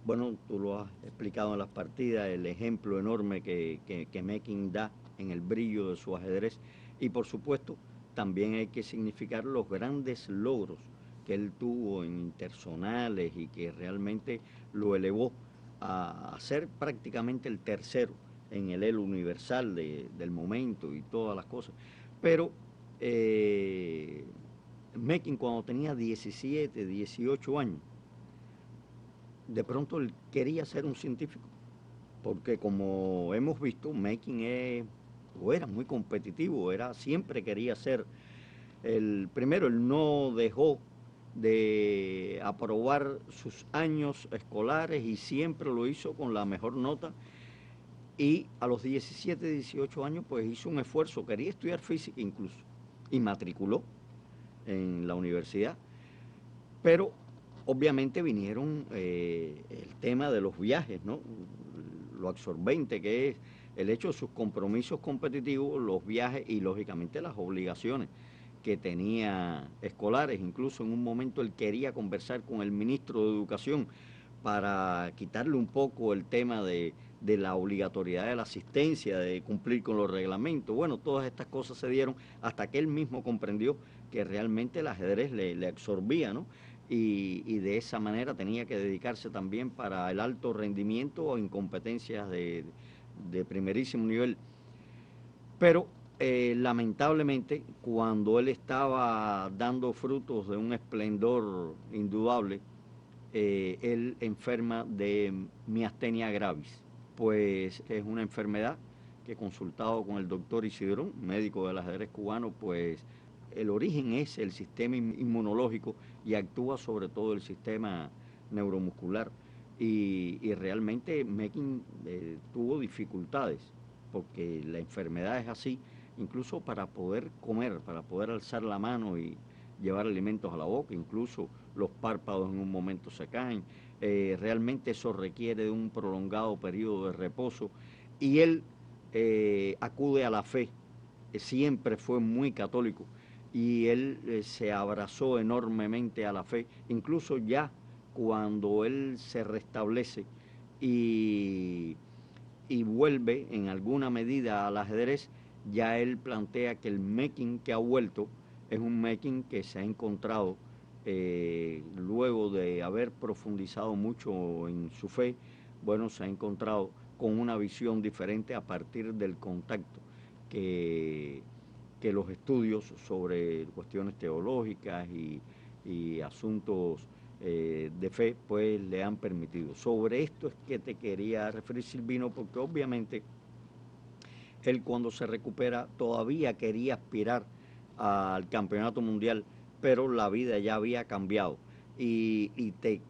[SPEAKER 1] bueno, tú lo has explicado en las partidas, el ejemplo enorme que Mekin da en el brillo de su ajedrez y, por supuesto, también hay que significar los grandes logros que él tuvo en interzonales y que realmente lo elevó a ser prácticamente el tercero en el elo universal del momento y todas las cosas. Pero Mekin, cuando tenía 17, 18 años, de pronto él quería ser un científico, porque como hemos visto, Mekin era muy competitivo, siempre quería ser el primero. Él no dejó de aprobar sus años escolares y siempre lo hizo con la mejor nota. Y a los 17, 18 años, pues hizo un esfuerzo, quería estudiar física incluso, y matriculó en la universidad. Pero obviamente vinieron el tema de los viajes, ¿no? Lo absorbente que es el hecho de sus compromisos competitivos, los viajes y lógicamente las obligaciones que tenía escolares. Incluso en un momento él quería conversar con el ministro de Educación para quitarle un poco el tema de la obligatoriedad de la asistencia, de cumplir con los reglamentos. Bueno, todas estas cosas se dieron hasta que él mismo comprendió que realmente el ajedrez le absorbía, ¿no? Y de esa manera tenía que dedicarse también para el alto rendimiento o en competencias de primerísimo nivel. Pero lamentablemente, cuando él estaba dando frutos de un esplendor indudable, él enferma de miastenia gravis. Pues es una enfermedad que, consultado con el doctor Isidrón, médico del ajedrez cubano, pues el origen es el sistema inmunológico y actúa sobre todo el sistema neuromuscular. Y realmente Mekin tuvo dificultades, porque la enfermedad es así, incluso para poder comer, para poder alzar la mano y llevar alimentos a la boca, incluso los párpados en un momento se caen. Realmente eso requiere de un prolongado periodo de reposo y él acude a la fe. Siempre fue muy católico y él se abrazó enormemente a la fe, incluso ya cuando él se restablece y vuelve en alguna medida al ajedrez, ya él plantea que el Mekin que ha vuelto es un Mekin que se ha encontrado luego de haber profundizado mucho en su fe. Bueno, se ha encontrado con una visión diferente a partir del contacto que los estudios sobre cuestiones teológicas y asuntos de fe, pues le han permitido. Sobre esto es que te quería referir, Silvino, porque obviamente él, cuando se recupera, todavía quería aspirar al campeonato mundial, pero la vida ya había cambiado. Y te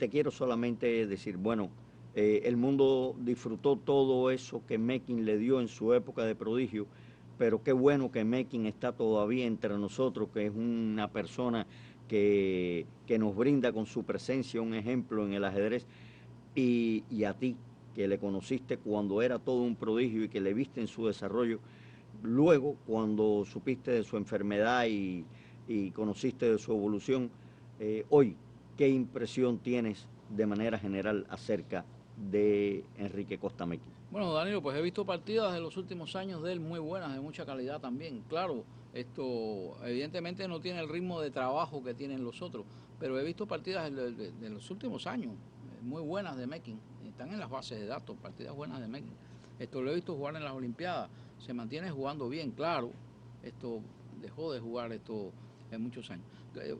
[SPEAKER 1] quiero solamente decir, bueno, el mundo disfrutó todo eso que Mekin le dio en su época de prodigio, pero qué bueno que Mekin está todavía entre nosotros, que es una persona que nos brinda con su presencia un ejemplo en el ajedrez. y a ti, que le conociste cuando era todo un prodigio y que le viste en su desarrollo, luego cuando supiste de su enfermedad y conociste de su evolución, hoy, ¿qué impresión tienes de manera general acerca de Enrique Costa Mequi?
[SPEAKER 2] Bueno, Danilo, pues he visto partidas de los últimos años de él muy buenas, de mucha calidad también. Claro, esto evidentemente no tiene el ritmo de trabajo que tienen los otros, pero he visto partidas de los últimos años muy buenas de Mekin. Están en las bases de datos, partidas buenas de Mekin. Esto lo he visto jugar en las Olimpiadas, se mantiene jugando bien, claro. Esto dejó de jugar esto en muchos años.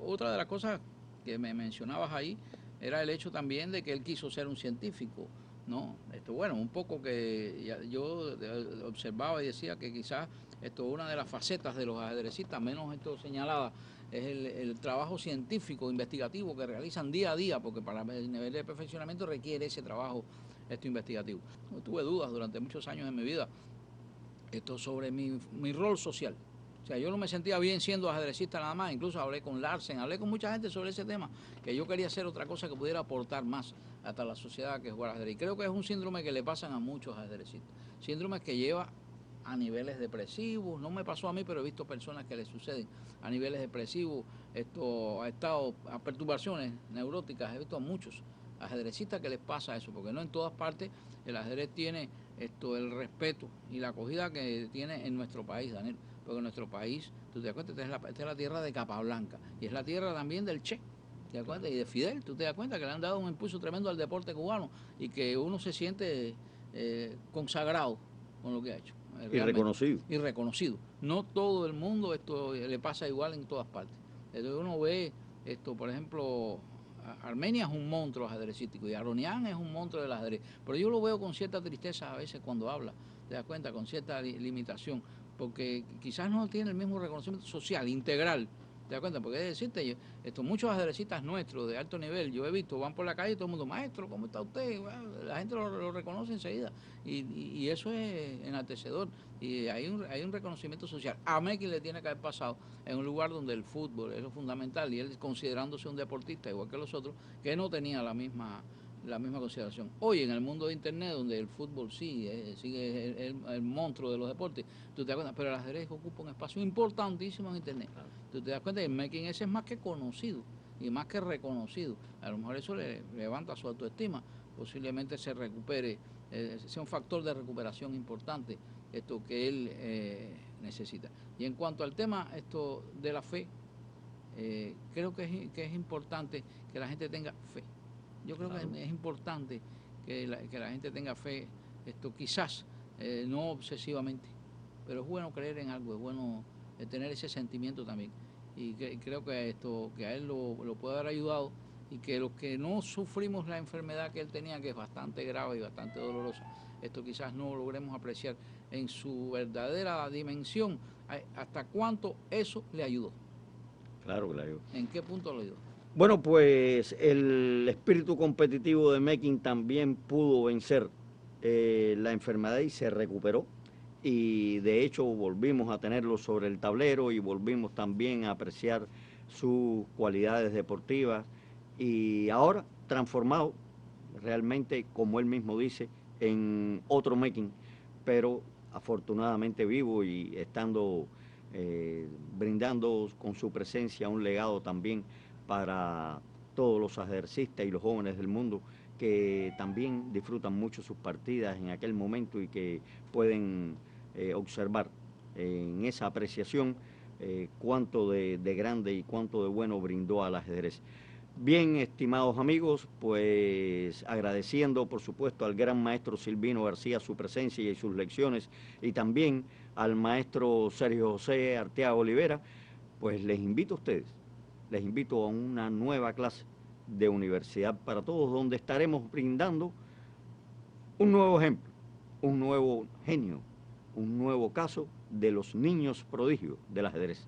[SPEAKER 2] Otra de las cosas que me mencionabas ahí era el hecho también de que él quiso ser un científico. No, bueno, un poco que yo observaba y decía que quizás una de las facetas de los ajedrecistas menos señalada es el trabajo científico, investigativo que realizan día a día, porque para el nivel de perfeccionamiento requiere ese trabajo investigativo. No tuve dudas durante muchos años en mi vida sobre mi rol social. O sea, yo no me sentía bien siendo ajedrecista nada más, incluso hablé con Larsen, hablé con mucha gente sobre ese tema, que yo quería hacer otra cosa que pudiera aportar más hasta la sociedad que jugar ajedrez. Y creo que es un síndrome que le pasan a muchos ajedrecistas, síndromes que lleva a niveles depresivos, no me pasó a mí, pero he visto personas que le suceden a niveles depresivos, a perturbaciones neuróticas, he visto a muchos ajedrecistas que les pasa eso, porque no en todas partes el ajedrez tiene el respeto y la acogida que tiene en nuestro país, Daniel. Porque en nuestro país, tú te das cuenta, esta es la tierra de Capablanca y es la tierra también del Che, ¿te das cuenta? Y de Fidel, tú te das cuenta que le han dado un impulso tremendo al deporte cubano y que uno se siente consagrado con lo que ha hecho.
[SPEAKER 1] Y reconocido.
[SPEAKER 2] Y reconocido. No todo el mundo le pasa igual en todas partes. Entonces uno ve por ejemplo, Armenia es un monstruo ajedrecístico y Aronian es un monstruo del ajedrez. Pero yo lo veo con cierta tristeza a veces cuando habla, te das cuenta, con cierta limitación, porque quizás no tiene el mismo reconocimiento social, integral. ¿Te das cuenta? Porque es decirte, muchos ajedrecistas nuestros de alto nivel, yo he visto, van por la calle y todo el mundo, maestro, ¿cómo está usted? Bueno, la gente lo reconoce enseguida. Y eso es enaltecedor. Y hay un reconocimiento social. A Mekin le tiene que haber pasado en un lugar donde el fútbol es lo fundamental y él considerándose un deportista igual que los otros, que no tenía la misma consideración. Hoy en el mundo de internet, donde el fútbol sigue el monstruo de los deportes, tú te das cuenta, pero el ajedrez ocupa un espacio importantísimo en internet. Claro. Tú te das cuenta que el making ese es más que conocido y más que reconocido. A lo mejor eso le levanta su autoestima, posiblemente se recupere, sea un factor de recuperación importante que él necesita. Y en cuanto al tema de la fe, creo que es importante que la gente tenga fe. Yo creo claro. que es importante que la gente tenga fe, quizás no obsesivamente, pero es bueno creer en algo, es bueno tener ese sentimiento también. Y creo que que a él lo puede haber ayudado y que los que no sufrimos la enfermedad que él tenía, que es bastante grave y bastante dolorosa, quizás no logremos apreciar en su verdadera dimensión hasta cuánto eso le ayudó.
[SPEAKER 1] Claro que le ayudó.
[SPEAKER 2] ¿En qué punto le ayudó?
[SPEAKER 1] Bueno, pues el espíritu competitivo de Mekin también pudo vencer la enfermedad y se recuperó. Y de hecho volvimos a tenerlo sobre el tablero y volvimos también a apreciar sus cualidades deportivas. Y ahora transformado realmente, como él mismo dice, en otro Mekin, pero afortunadamente vivo y estando brindando con su presencia un legado también para todos los ajedrecistas y los jóvenes del mundo que también disfrutan mucho sus partidas en aquel momento y que pueden observar en esa apreciación cuánto de grande y cuánto de bueno brindó al ajedrez. Bien, estimados amigos, pues agradeciendo por supuesto al gran maestro Silvino García su presencia y sus lecciones y también al maestro Sergio José Arteaga Olivera, pues les invito a ustedes. Les invito a una nueva clase de Universidad para Todos, donde estaremos brindando un nuevo ejemplo, un nuevo genio, un nuevo caso de los niños prodigios del ajedrez.